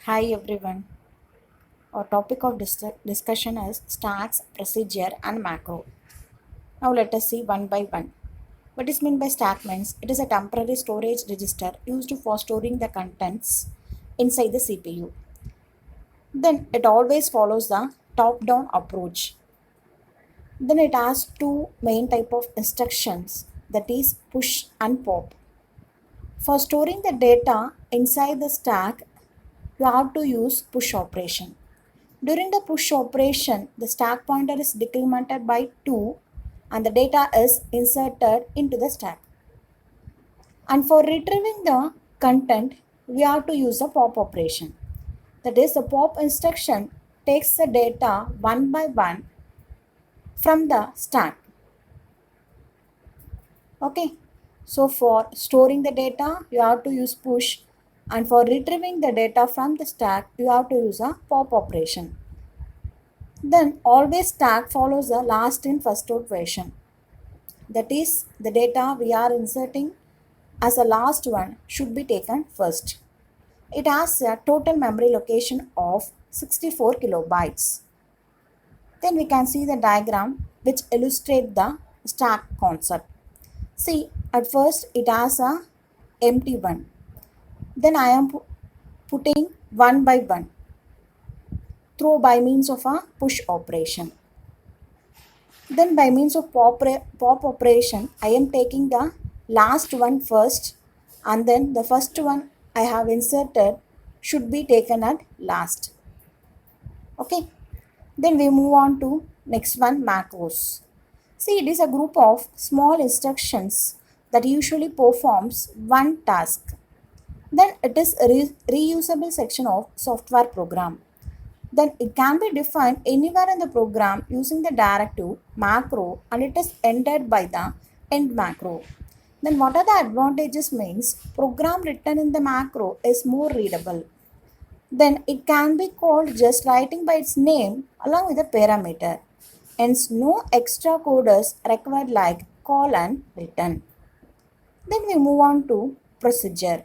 Hi everyone. Our topic of discussion is stacks, procedure, and macro. Now let us see one by one. What is meant by stack means it is a temporary storage register used for storing the contents inside the CPU. Then it always follows the top-down approach. Then it has two main type of instructions, that is push and pop. For storing the data inside the stack, you have to use push operation. During the push operation, the stack pointer is decremented by 2 and the data is inserted into the stack. And for retrieving the content, we have to use the pop operation. That is, the pop instruction takes the data one by one from the stack. Okay, so for storing the data, you have to use push, and for retrieving the data from the stack, you have to use a pop operation. Then always stack follows the last in first out version. That is, the data we are inserting as a last one should be taken first. It has a total memory location of 64 kilobytes. Then we can see the diagram which illustrates the stack concept. See, at first it has a empty one. Then I am putting one by one through by means of a push operation. Then by means of pop operation, I am taking the last one first, and then the first one I have inserted should be taken at last. Okay. Then we move on to next one, macros. See, it is a group of small instructions that usually performs one task. Then it is a reusable section of software program. Then it can be defined anywhere in the program using the directive macro, and it is entered by the end macro. Then what are the advantages means program written in the macro is more readable. Then it can be called just writing by its name along with a parameter. Hence no extra code is required like call and return. Then we move on to procedure.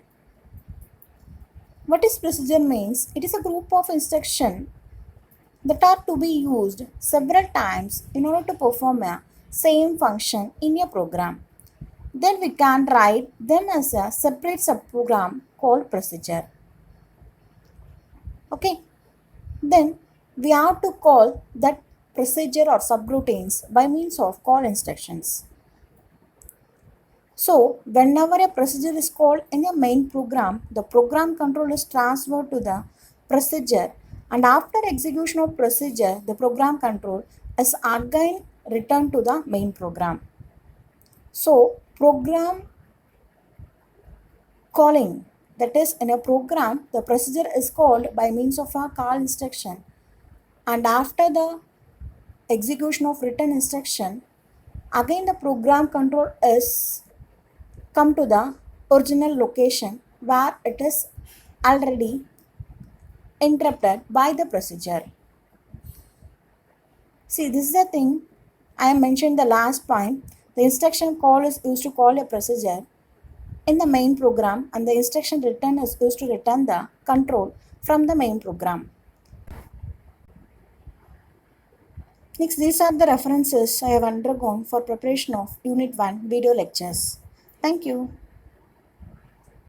What is procedure means? It is a group of instructions that are to be used several times in order to perform a same function in a program. Then we can write them as a separate subprogram called procedure. Okay. Then we have to call that procedure or subroutines by means of call instructions. So whenever a procedure is called in a main program, the program control is transferred to the procedure, and after execution of procedure, the program control is again returned to the main program. So program calling, that is, in a program, the procedure is called by means of a call instruction, and after the execution of written instruction, again the program control is come to the original location where it is already interrupted by the procedure. See, this is the thing I have mentioned the last point. The instruction call is used to call a procedure in the main program, and the instruction return is used to return the control from the main program. Next, these are the references I have undergone for preparation of Unit 1 video lectures. Thank you.